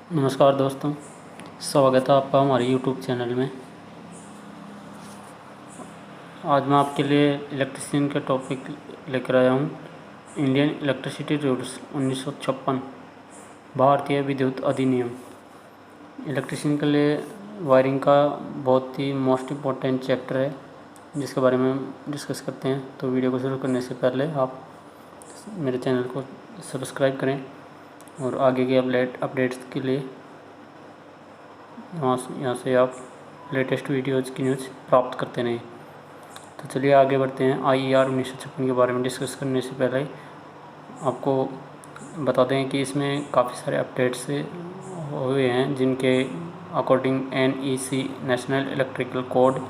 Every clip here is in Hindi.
नमस्कार दोस्तों, स्वागत है आपका हमारे यूट्यूब चैनल में। आज मैं आपके लिए इलेक्ट्रिशियन का टॉपिक लेकर आया हूँ। इंडियन इलेक्ट्रिसिटी रूल्स 1956, भारतीय विद्युत अधिनियम। इलेक्ट्रिशियन के लिए वायरिंग का बहुत ही मोस्ट इम्पोर्टेंट चैप्टर है, जिसके बारे में हम डिस्कस करते हैं। तो वीडियो को शुरू करने से पहले आप मेरे चैनल को सब्सक्राइब करें और आगे के अपडेट्स के लिए यहाँ से आप लेटेस्ट वीडियोज़ की न्यूज़ प्राप्त करते रहें। तो चलिए आगे बढ़ते हैं। IER 1956 के बारे में डिस्कस करने से पहले आपको बता दें कि इसमें काफ़ी सारे अपडेट्स हुए हैं, जिनके according NEC national electrical code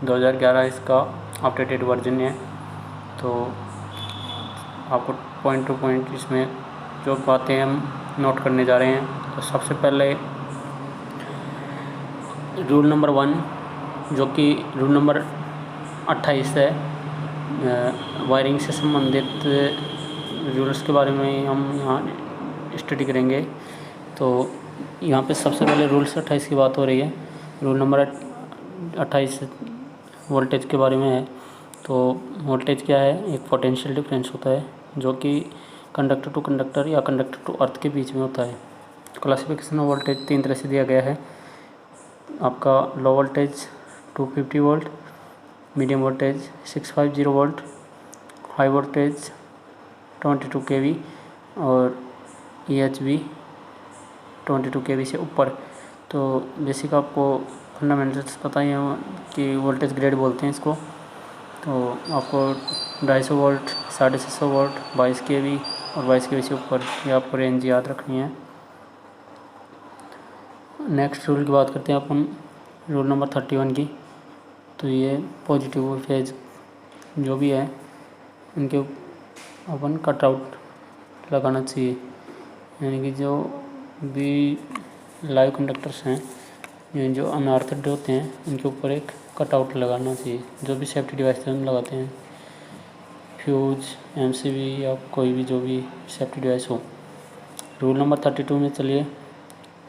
2011 इसका अपडेटेड वर्जन है। तो आपको पॉइंट टू पॉइंट इसमें जो बातें हम नोट करने जा रहे हैं। तो सबसे पहले रूल नंबर 1, जो कि रूल नंबर 28 है, वायरिंग से संबंधित रूल्स के बारे में हम यहाँ स्टडी करेंगे। तो यहाँ पे सबसे पहले रूल 28 की बात हो रही है। रूल नंबर 28 वोल्टेज के बारे में है। तो वोल्टेज क्या है? एक पोटेंशियल डिफरेंस होता है जो कि कंडक्टर टू कंडक्टर या कंडक्टर टू अर्थ के बीच में होता है। क्लासिफिकेशन ऑफ वोल्टेज 3 तरह से दिया गया है। आपका low voltage 250 volt, medium voltage 650 volt, high voltage 22 kV और EHV 22 kV से ऊपर। तो बेसिक आपको फंडामेंटल्स पता ही है कि वोल्टेज ग्रेड बोलते हैं इसको। तो आपको 250 वोल्ट, 650 वोल्ट, 22 kV और 22 kV से ऊपर, ये आपको रेंज याद रखनी है। नेक्स्ट रूल की बात करते हैं अपन, रूल नंबर 31 की। तो ये पॉजिटिव फेज जो भी है उनके अपन कट आउट लगाना चाहिए, यानी कि जो भी लाइव कंडक्टर्स हैं, जो अनआर्थड होते हैं, उनके ऊपर एक कट आउट लगाना चाहिए। जो भी सेफ्टी डिवाइस हम लगाते हैं, फ्यूज, MCB या कोई भी जो भी सेफ्टी डिवाइस हो। रूल नंबर 32 में चलिए,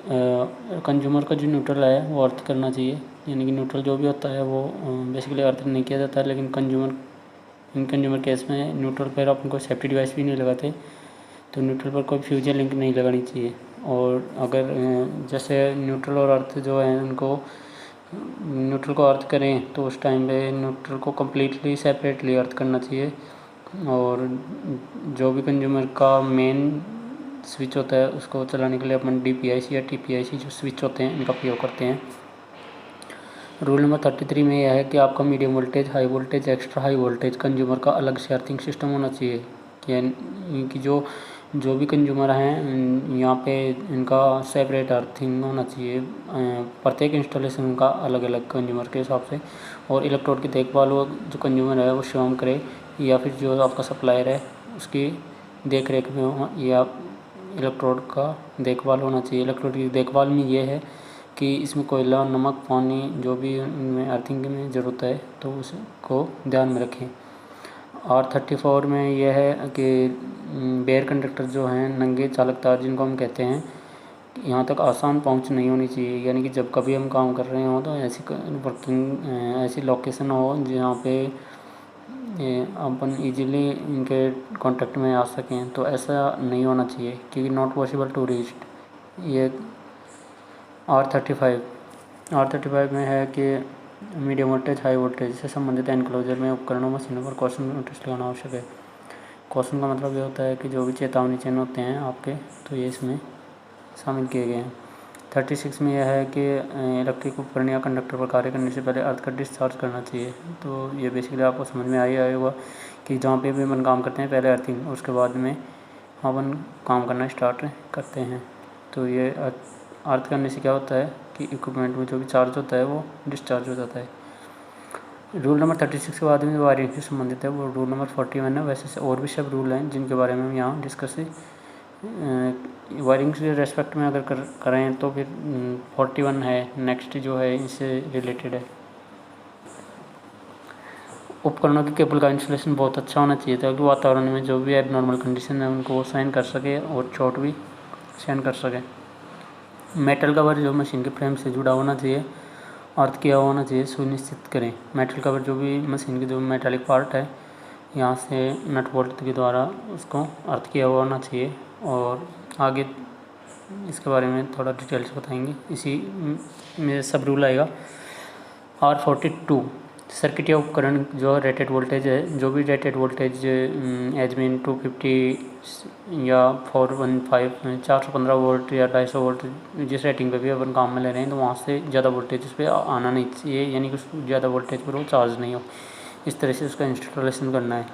कंज्यूमर का जो न्यूट्रल है वो अर्थ करना चाहिए, यानी कि न्यूट्रल जो भी होता है वो बेसिकली अर्थ नहीं किया जाता है। लेकिन कंज्यूमर केस में न्यूट्रल पर अपन कोई सेफ्टी डिवाइस भी नहीं लगाते, तो न्यूट्रल पर कोई फ्यूज या लिंक नहीं लगानी चाहिए। और अगर जैसे न्यूट्रल और अर्थ जो है उनको न्यूट्रल को अर्थ करें तो उस टाइम पे न्यूट्रल को कम्प्लीटली सेपरेटली अर्थ करना चाहिए। और जो भी कंज्यूमर का मेन स्विच होता है उसको चलाने के लिए अपन DPIC या TPIC जो स्विच होते हैं इनका प्रयोग करते हैं। रूल नंबर 33 में यह है कि आपका medium voltage, high voltage, extra high voltage consumer का अलग से अर्थिंग सिस्टम होना चाहिए। कि जो भी कंज्यूमर हैं यहाँ पे इनका सेपरेट अर्थिंग होना चाहिए, प्रत्येक इंस्टॉलेशन उनका अलग अलग कंज्यूमर के हिसाब से। और इलेक्ट्रोड की देखभाल वो जो कंज्यूमर है वो स्वयं करे, या फिर जो आपका सप्लायर है उसकी देख रेख में हो, या इलेक्ट्रोड का देखभाल होना चाहिए। इलेक्ट्रोड की देखभाल में ये है कि इसमें कोयला, नमक, पानी जो भी इनमें अर्थिंग में ज़रूरत है तो उसको ध्यान में रखें। R34 में यह है कि बेयर कंडक्टर जो हैं, नंगे चालक तार जिनको हम कहते हैं, यहाँ तक आसान पहुँच नहीं होनी चाहिए। यानी कि जब कभी हम काम कर रहे हों तो ऐसी लोकेशन हो जहाँ पे अपन इजीली इनके कांटेक्ट में आ सकें, तो ऐसा नहीं होना चाहिए, क्योंकि नॉट पॉसिबल टू रीच। ये R35 में है कि मीडियम वोल्टेज, हाई वोल्टेज से संबंधित एनक्लोजर में उपकरणों, मशीनों पर कॉशन नोटिस लगाना आवश्यक है। कॉशन का मतलब ये होता है कि जो भी चेतावनी चिन्ह होते हैं आपके, तो ये इसमें शामिल किए गए हैं। 36 में यह है कि इलेक्ट्रिक उपकरण या कंडक्टर पर कार्य करने से पहले अर्थ का डिस्चार्ज करना चाहिए। तो ये बेसिकली आपको समझ में आया होगा कि जहाँ पे भी अपन काम करते हैं पहले अर्थिंग, उसके बाद में अपन काम करना स्टार्ट करते हैं। तो ये अर्थ करने से क्या होता है कि इक्विपमेंट में जो भी चार्ज होता है वो डिस्चार्ज हो जाता है। रूल नंबर 36 के बाद में जो वायरिंग से संबंधित है वो रूल नंबर 41 है। वैसे और भी सब रूल हैं जिनके बारे में हम यहाँ डिस्कस वायरिंग से रेस्पेक्ट में अगर करें तो फिर 41 है नेक्स्ट जो है इससे रिलेटेड है। उपकरणों के केबल का इंसुलेशन बहुत अच्छा होना चाहिए ताकि वातावरण में जो भी एबनॉर्मल कंडीशन है उनको वो सहन कर सके और चोट भी सहन कर सके। मेटल कवर जो मशीन के फ्रेम से जुड़ा होना चाहिए, अर्थ किया होना चाहिए, सुनिश्चित करें। मेटल कवर जो भी मशीन की जो मेटालिक पार्ट है, यहाँ से नट बोल्ट के द्वारा उसको अर्थ किया हुआ होना चाहिए। और आगे इसके बारे में थोड़ा डिटेल से बताएंगे। इसी में सब रूल आएगा। R42 सर्किट या उपकरण जो रेटेड वोल्टेज है, जो भी रेटेड वोल्टेज एज मीन 250 या 415 415 वोल्ट या 250 वोल्ट जिस रेटिंग पे भी अपन काम में ले रहे हैं, तो वहाँ से ज़्यादा वोल्टेज उस पर आना नहीं चाहिए, यानी कि ज़्यादा वोल्टेज पर वो चार्ज नहीं हो। इस तरह से उसका इंस्टॉलेशन करना है।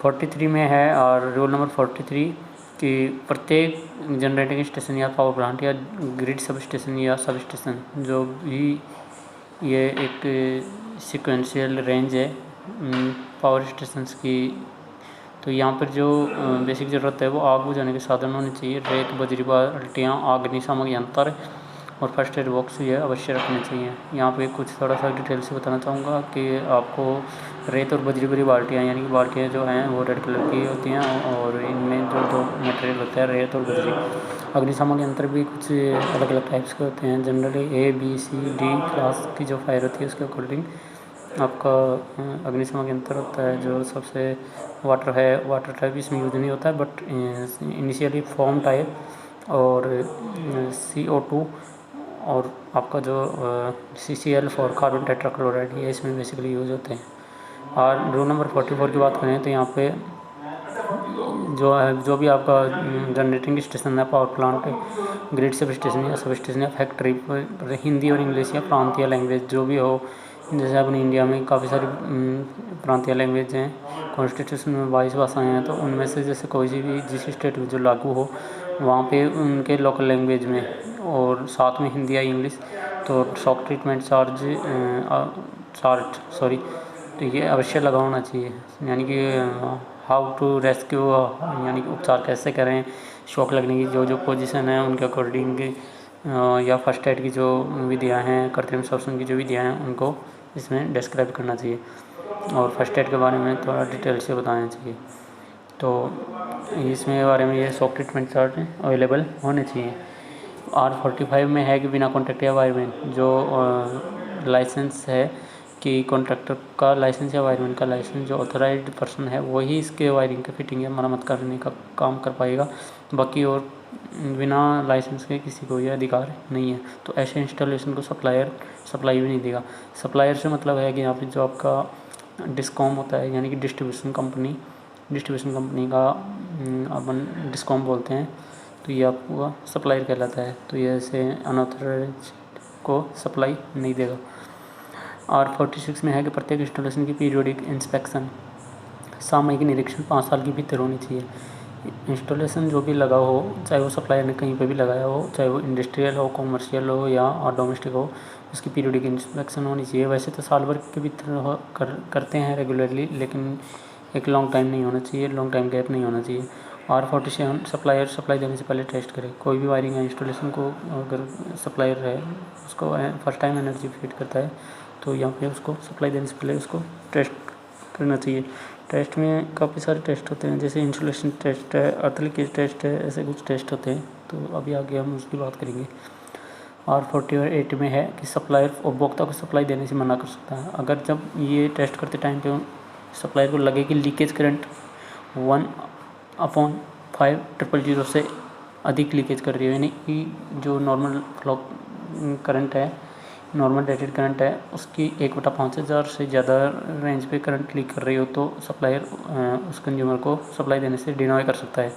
43 में है, और रूल नंबर 43 कि प्रत्येक जनरेटिंग स्टेशन या पावर प्लांट या ग्रिड सब स्टेशन या सब स्टेशन जो भी, ये एक सिक्वेंशियल रेंज है पावर स्टेशंस की। तो यहाँ पर जो बेसिक ज़रूरत है वो आग बुझाने के साधन होने चाहिए। रेत, बजरी, बाल्टियाँ, अग्निशामक यंत्र और फर्स्ट एड बॉक्स ये अवश्य रखने चाहिए। यहाँ पे कुछ थोड़ा सा डिटेल से बताना चाहूँगा कि आपको रेत और बजरी भरी बाल्टियाँ, यानी कि बाल्टियाँ जो हैं वो रेड कलर की होती हैं, और इनमें जो जो मटेरियल होता है रेत और बजरी। अग्निशामक यंत्र भी कुछ अलग अलग टाइप्स के होते हैं। Generally A, B, C, D class की जो फायर होती है उसके अकॉर्डिंग आपका अग्निशामक यंत्र होता है। जो सबसे वाटर टाइप इसमें यूज नहीं होता है, बट इनिशियली फोम टाइप और CO2 और आपका जो CCl फॉर कार्बन टेट्राक्लोराइड, ये इसमें बेसिकली यूज होते हैं। और रूल नंबर 44 की बात करें तो यहाँ पे जो भी आपका जनरेटिंग स्टेशन है, power plant, grid sub station या सब स्टेशन या फैक्ट्री पर हिंदी और इंग्लिश या प्रांतीय लैंग्वेज जो भी हो, जैसे अपने इंडिया में काफ़ी सारी प्रांतीय लैंग्वेज हैं। कॉन्स्टिट्यूशन में 22 भाषाएँ हैं, तो उनमें से जैसे कोई सी भी जिस स्टेट में जो लागू हो वहाँ पे उनके लोकल लैंग्वेज में, और साथ में हिंदी या इंग्लिश, तो शॉक ट्रीटमेंट तो ये अवश्य लगा होना चाहिए। यानी कि हाउ टू रेस्क्यू, यानी कि उपचार कैसे करें, शॉक लगने की जो जो पोजीशन है उनके अकॉर्डिंग, या फर्स्ट एड की जो विधियाँ हैं, कृत्रिम श्वसन की जो विधियाँ हैं, उनको इसमें डिस्क्राइब करना चाहिए। और फर्स्ट एड के बारे में थोड़ा डिटेल से बताना चाहिए। तो इसमें बारे में ये शॉक ट्रीटमेंट चार्ट अवेलेबल होने चाहिए। R45 में है कि बिना कॉन्ट्रैक्ट या वायरमैन जो लाइसेंस है, कि कॉन्ट्रैक्टर का लाइसेंस या वायरमैन का लाइसेंस, जो ऑथराइज्ड पर्सन है वही इसके वायरिंग का फिटिंग या मरम्मत करने का काम कर पाएगा। बाकी और बिना लाइसेंस के किसी को यह अधिकार नहीं है। तो ऐसे इंस्टॉलेशन को सप्लायर सप्लाई भी नहीं देगा। सप्लायर से मतलब है कि यहाँ पे जो आपका डिस्कॉम होता है, यानी कि डिस्ट्रीब्यूशन कंपनी का अपन डिस्कॉम बोलते हैं, तो ये आपका सप्लायर कहलाता है। तो ये ऐसे अनऑथराइज्ड को सप्लाई नहीं देगा। R46 में है कि प्रत्येक इंस्टॉलेशन की पीरियोडिक इंस्पेक्शन, सामयिक निरीक्षण 5 साल के भीतर होनी चाहिए। इंस्टॉलेशन जो भी लगा हो, चाहे वो सप्लायर ने कहीं पे भी लगाया हो, चाहे वो इंडस्ट्रियल हो, कॉमर्शियल हो या डोमेस्टिक हो, उसकी पीरियोडिक इंस्पेक्शन होनी चाहिए। वैसे तो साल भर के भीतर करते हैं रेगुलरली, लेकिन एक लॉन्ग टाइम नहीं होना चाहिए, लॉन्ग टाइम गैप नहीं होना चाहिए। R47 सप्लायर सप्लाई देने से पहले टेस्ट करें। कोई भी वायरिंग या इंस्टॉलेशन को अगर सप्लायर है उसको फर्स्ट टाइम एनर्जी फीड करता है, तो यहाँ पे उसको सप्लाई देने से पहले उसको टेस्ट करना चाहिए। टेस्ट में काफ़ी सारे टेस्ट होते हैं, जैसे इंसुलेशन टेस्ट है, अर्थ लीकेज टेस्ट है, ऐसे कुछ टेस्ट होते हैं। तो अभी आगे हम उसकी बात करेंगे। R48 में है कि सप्लायर उपभोक्ता को सप्लाई देने से मना कर सकता है, अगर जब ये टेस्ट करते टाइम पे सप्लायर को लगे कि लीकेज करंट 1/5000 से अधिक लीकेज कर रही है, यानी कि जो नॉर्मल फ्लो करंट है, नॉर्मल रेटेड करंट है, उसकी 1/5000 से ज़्यादा रेंज पे करंट लीक कर रही हो, तो सप्लायर उस कंज्यूमर को सप्लाई देने से डिनॉय कर सकता है।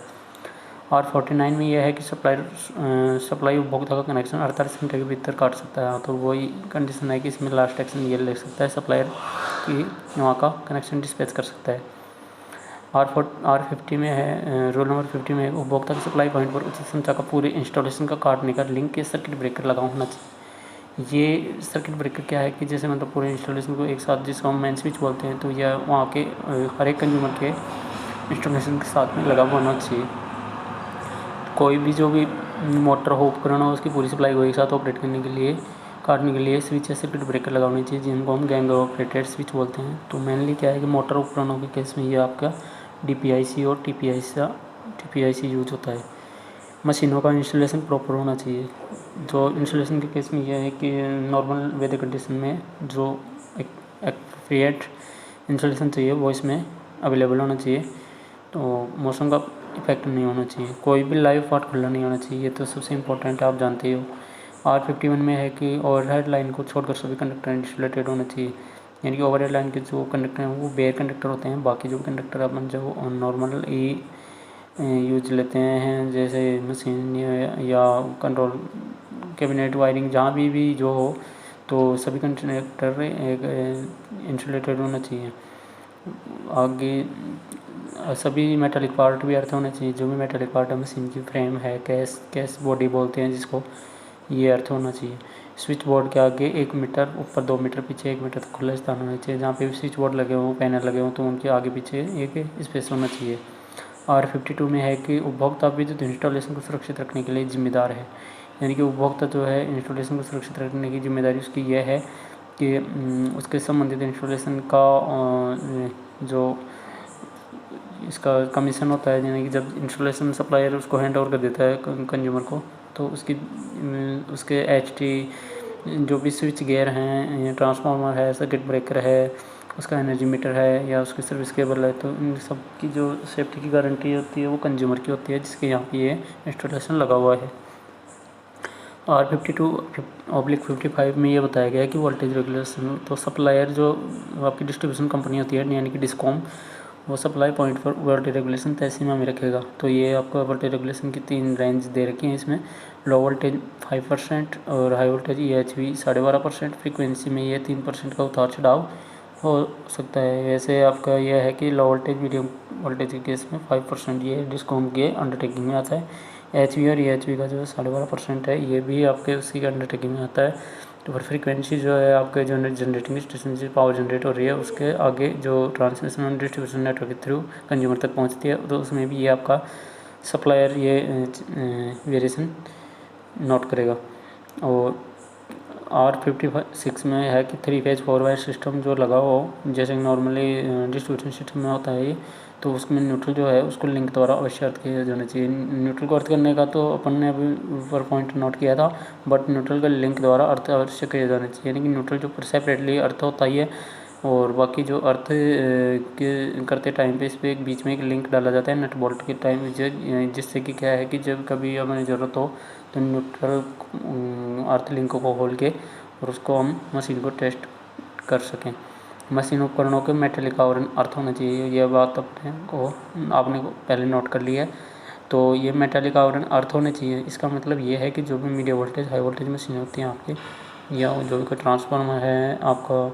R49 में यह है कि सप्लाई उपभोक्ता का कनेक्शन 48 घंटे के भीतर काट सकता है। तो वही कंडीशन है कि इसमें लास्ट एक्शन ये ले सकता है, सप्लायर की वहाँ का कनेक्शन डिस्पैच कर सकता है। R50 में है, रोल नंबर 50 में है, उपभोक्ता के सप्लाई पॉइंट पर उचित संख्या का पूरे इंस्टॉलेशन का काटने का लिंक के सर्किट ब्रेकर लगा होना चाहिए। ये सर्किट ब्रेकर क्या है कि जैसे मतलब पूरे इंस्टॉलेशन को एक साथ, जिसको हम मेन स्विच बोलते हैं, तो यह वहाँ के हर एक कंज्यूमर के इंस्टॉलेशन के साथ में लगा होना चाहिए। कोई भी जो भी मोटर हो, उपकरण हो, उसकी पूरी सप्लाई को एक साथ ऑपरेट करने के लिए, काटने के लिए स्विच या सर्किट ब्रेकर लगा होनी चाहिए, जिनको हम गैंग ऑपरेटेड स्विच बोलते हैं। तो मेनली क्या है कि मोटर उपकरणों के केस में ये आपका DPIC और TPIC यूज होता है। मशीनों का इंस्टॉलेशन प्रॉपर होना चाहिए। जो इंस्टॉलेशन के केस में यह है कि नॉर्मल वेदर कंडीशन में जो एक एक्यूरेट इंस्टॉलेशन चाहिए वो इसमें अवेलेबल होना चाहिए। तो मौसम का इफेक्ट नहीं होना चाहिए, कोई भी लाइव पार्ट खुला नहीं होना चाहिए, ये तो सबसे इम्पोर्टेंट है, आप जानते ही हो। R51 में है कि ओवरहेड लाइन को छोड़कर सभी कंडक्टर इंसुलेटेड होने चाहिए, यानी कि ओवरहेड लाइन के जो कंडक्टर हैं वो बेयर कंडक्टर होते हैं, बाकी जो कंडक्टर अपन जो नॉर्मल यूज लेते हैं जैसे मशीन या कंट्रोल कैबिनेट वायरिंग जहाँ भी जो हो, तो सभी कंडक्टर एक इंसुलेटेड होना चाहिए। आगे सभी मेटालिक पार्ट भी अर्थ होने चाहिए, जो भी मेटालिक पार्ट है मशीन की फ्रेम है, कैस बॉडी बोलते हैं जिसको, ये अर्थ होना चाहिए। स्विच बोर्ड के आगे 1 मीटर ऊपर, 2 मीटर पीछे 1 मीटर तक खुला स्थान होना चाहिए। जहाँ पे भी स्विच बोर्ड लगे हों, पैनल लगे हों, तो उनके आगे पीछे एक स्पेस होना चाहिए। R52 में है कि उपभोक्ता विद्युत इंस्टॉलेशन को सुरक्षित रखने के लिए जिम्मेदार है, यानी कि उपभोक्ता जो है इंस्टॉलेशन को सुरक्षित रखने की जिम्मेदारी उसकी यह है कि उसके संबंधित इंस्टॉलेशन का जो इसका कमीशन होता है, यानी कि जब इंस्टॉलेशन सप्लायर उसको हैंड ओवर कर देता है कंज्यूमर को, तो उसके जो भी स्विच गियर हैं, ट्रांसफार्मर है, सर्किट ब्रेकर है, उसका एनर्जी मीटर है या उसकी सर्विस केबल है, तो इन सब की जो सेफ्टी की गारंटी होती है वो कंज्यूमर की होती है, जिसके यहाँ पे ये इंस्टॉलेशन लगा हुआ है। R52/55 में ये बताया गया है कि वोल्टेज रेगुलेशन, तो सप्लायर जो आपकी डिस्ट्रीब्यूशन कंपनी होती है यानी कि डिस्कॉम, वो सप्लाई पॉइंट पर वोल्टेज रेगुलेशन तय सीमा में रखेगा। तो ये आपको वोल्टेज रेगुलेशन की 3 रेंज दे रखी हैं इसमें। लो वोल्टेज 5% और हाई वोल्टेज EHV 12.5%। फ्रीक्वेंसी में ये 3% का उतार चढ़ाव हो सकता है। वैसे आपका यह है कि लो वोल्टेज मीडियम वोल्टेज के केस में 5% ये डिस्कॉम के अंडरटेकिंग में आता है। HV और EHV का जो 12.5% है ये भी आपके उसी के अंडरटेकिंग में आता है। तो फिर फ्रीक्वेंसी जो है आपके जो जनरेटिंग स्टेशन से पावर जनरेट हो रही है उसके आगे जो ट्रांसमिशन और डिस्ट्रीब्यूशन नेटवर्क के थ्रू कंज्यूमर तक पहुंचती है, तो उसमें भी ये आपका सप्लायर ये वेरिएशन नोट करेगा। और R56 में है कि 3 फेज 4 वायर सिस्टम जो लगा हो, जैसे नॉर्मली डिस्ट्रीब्यूशन सिस्टम में होता है ये, तो उसमें न्यूट्रल जो है उसको लिंक द्वारा अवश्य अर्थ किया जाना चाहिए। न्यूट्रल को अर्थ करने का तो अपन ने अभी ऊपर पॉइंट नोट किया था, बट न्यूट्रल का लिंक द्वारा अर्थ अवश्य किया जाना चाहिए, यानी कि न्यूट्रल जो सेपरेटली अर्थ होता ही है, और बाकी जो अर्थ के करते टाइम पे इस पर एक बीच में एक लिंक डाला जाता है नट बोल्ट के टाइम, जिससे कि क्या है कि जब कभी हमें ज़रूरत हो तो न्यूट्रल अर्थ लिंक को खोल के और उसको हम मशीन को टेस्ट कर सकें। मशीन उपकरणों के मेटेलिक आवरण अर्थ होना चाहिए, यह बात आपने पहले नोट कर लिया है। तो ये मेटेलिक आवरण अर्थ होने चाहिए, इसका मतलब ये है कि जो भी medium voltage high voltage machine होती हैं आपकी, या जो भी कोई ट्रांसफार्मर है आपका,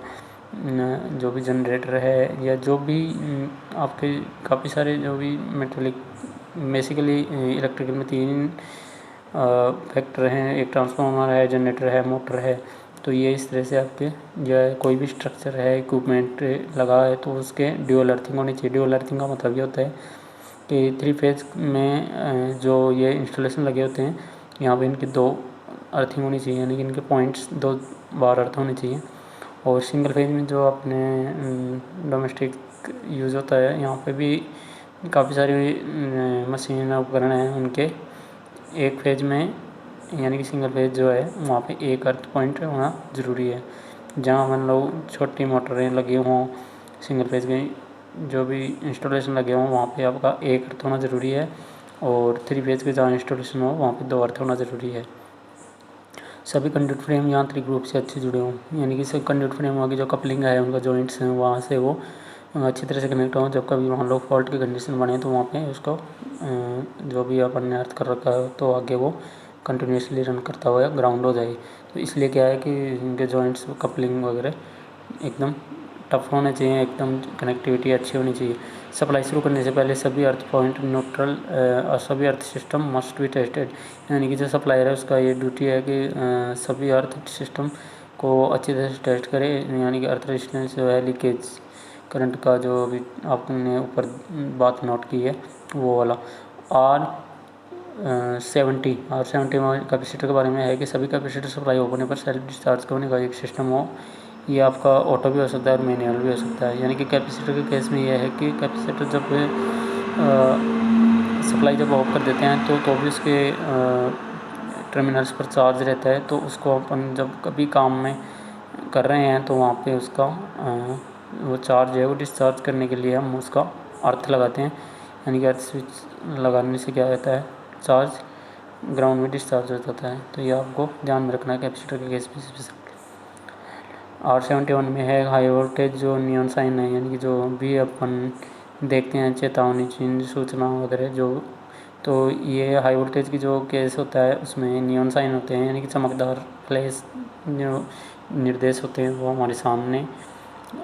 जो भी जनरेटर है, या जो भी आपके काफ़ी सारे जो भी मेटेलिक, बेसिकली इलेक्ट्रिकल में 3 फैक्टर हैं, एक ट्रांसफार्मर है, जनरेटर है, मोटर है। तो ये इस तरह से आपके जो है कोई भी स्ट्रक्चर है, इक्विपमेंट लगा है, तो उसके ड्यूअल अर्थिंग होनी चाहिए। ड्यूअल अर्थिंग का मतलब ये होता है कि 3 फेज में जो ये इंस्टॉलेशन लगे होते हैं यहाँ पे इनकी 2 अर्थिंग होनी चाहिए, यानी कि इनके पॉइंट्स 2 बार अर्थ होने चाहिए। और सिंगल फेज में जो अपने डोमेस्टिक यूज़ होता है, यहाँ पे भी काफ़ी सारी मशीन उपकरण हैं, उनके एक फेज में यानी कि सिंगल फेज जो है वहाँ पे एक अर्थ पॉइंट होना ज़रूरी है। जहाँ मान लो छोटी मोटरें लगी हों, सिंगल फेज में जो भी इंस्टॉलेशन लगे हों, वहाँ पे आपका एक अर्थ होना ज़रूरी है, और 3 फेज के जहाँ इंस्टॉलेशन हो वहाँ पे 2 अर्थ होना ज़रूरी है। सभी कंडक्ट फ्रेम यांत्रिक रूप से अच्छे जुड़े हों, यानी कि सब कंडक्ट फ्रेम की जो कपलिंग है, उनका जॉइंट्स हैं, वहाँ से वो अच्छी तरह से कनेक्ट हों। जब कभी मान लो फॉल्ट की कंडीशन बने तो वहाँ पे उसको जो भी अपन ने अर्थ कर रखा है तो आगे वो कंटिन्यूसली रन करता हुआ ग्राउंड हो जाए। तो इसलिए क्या है कि इनके जॉइंट्स कपलिंग वगैरह एकदम टफ होने चाहिए, एकदम कनेक्टिविटी अच्छी होनी चाहिए। सप्लाई शुरू करने से पहले सभी अर्थ पॉइंट न्यूट्रल और सभी earth system must be tested, यानी कि जो सप्लायर है उसका ये ड्यूटी है कि सभी अर्थ सिस्टम को अच्छी तरह से टेस्ट करे, यानी कि अर्थ रेजिस्टेंस जो है, लीकेज करंट का जो अभी आपने ऊपर बात नोट की है वो वाला। R70 में कैपेसिटर के बारे में है कि सभी कैपेसिटर सप्लाई होने पर सेल्फ डिस्चार्ज होने का एक सिस्टम हो। ये आपका ऑटो भी हो सकता है और मैनुअल भी हो सकता है, यानी कि कैपेसिटर के केस में यह है कि कैपेसिटर जब सप्लाई जब ऑफ कर देते हैं तो भी उसके टर्मिनल्स पर चार्ज रहता है। तो उसको अपन जब कभी काम में कर रहे हैं तो वहाँ पे उसका वो चार्ज है वो डिस्चार्ज करने के लिए हम उसका अर्थ लगाते हैं, यानी कि अर्थ स्विच लगाने से क्या होता है, चार्ज ग्राउंड में डिस्चार्ज हो जाता है। तो ये आपको ध्यान में रखना है कैपेसिटर के केस में। R71 में है हाई वोल्टेज जो नियॉन साइन है, यानी कि जो भी अपन देखते हैं चेतावनी चिन्ह सूचना वगैरह जो, तो ये हाई वोल्टेज की जो केस होता है उसमें नियॉन साइन होते हैं, यानी कि चमकदार फ्लैश जो निर्देश होते हैं वो हमारे सामने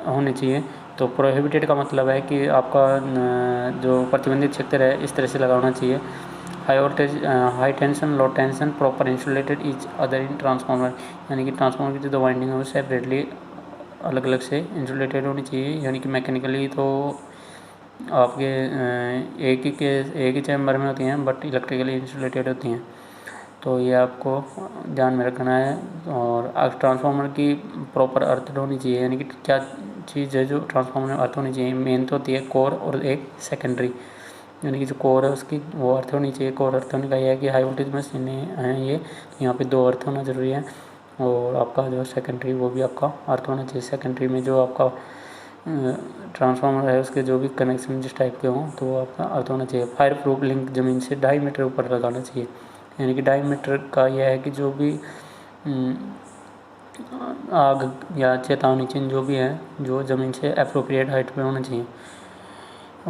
होने चाहिए। तो प्रोहिबिटेड का मतलब है कि आपका जो प्रतिबंधित क्षेत्र है इस तरह से लगाना चाहिए। High voltage, high tension, low tension, proper insulated each other in transformer, यानी कि ट्रांसफार्मर की जो 2 वाइंडिंग है वो सेपरेटली अलग अलग से इंसुलेटेड होनी चाहिए, यानी कि मैकेनिकली तो आपके एक ही चैम्बर में होती हैं बट इलेक्ट्रिकली इंसुलेटेड होती हैं। तो ये आपको ध्यान में रखना है। और ट्रांसफार्मर की प्रॉपर अर्थ होनी चाहिए, यानी कि क्या चीज़ है जो ट्रांसफार्मर में अर्थ होनी चाहिए। मेन तो होती है कोर और एक सेकेंडरी, यानी कि जो कोर है उसकी वो अर्थ होनी चाहिए। कोर अर्थ होने का यह है कि हाई वोल्टेज मशीनें हैं ये, तो यहाँ पे 2 अर्थ होना ज़रूरी है। और आपका जो सेकेंडरी वो भी आपका अर्थ होना चाहिए। सेकेंडरी में जो आपका ट्रांसफार्मर है उसके जो भी कनेक्शन जिस टाइप के हों तो वो आपका अर्थ होना चाहिए। फायर प्रूफ लिंक ज़मीन से 2.5 मीटर ऊपर लगाना चाहिए, यानी कि 2.5 मीटर का यह है कि जो भी आग या चेतावनी चिन्ह जो भी है जो ज़मीन से अप्रोप्रिएट हाइट पे होना चाहिए।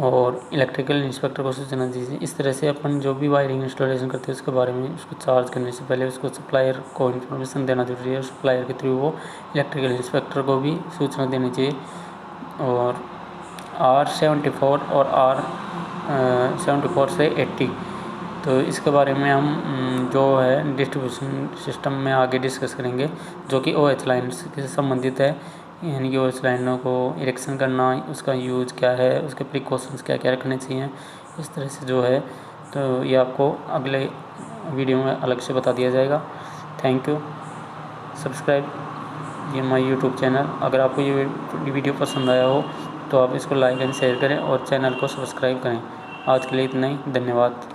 और इलेक्ट्रिकल इंस्पेक्टर को सूचना दीजिए। इस तरह से अपन जो भी वायरिंग इंस्टॉलेशन करते हैं उसके बारे में उसको चार्ज करने से पहले उसको सप्लायर को इन्फॉर्मेशन देना जरूरी है। सप्लायर के थ्रू वो इलेक्ट्रिकल इंस्पेक्टर को भी सूचना देनी चाहिए। और R74 और R74 से 80, तो इसके बारे में हम जो है डिस्ट्रीब्यूशन सिस्टम में आगे डिस्कस करेंगे, जो कि OH लाइन से संबंधित है, यानी कि OH लाइनों को इरेक्शन करना, उसका यूज क्या है, उसके प्रिकॉशंस क्या क्या रखने चाहिए, इस तरह से जो है तो ये आपको अगले वीडियो में अलग से बता दिया जाएगा। Thank you. सब्सक्राइब ये माय यूट्यूब चैनल। अगर आपको ये वीडियो पसंद आया हो तो आप इसको लाइक एंड शेयर करें और चैनल को सब्सक्राइब करें। आज के लिए इतना ही, धन्यवाद।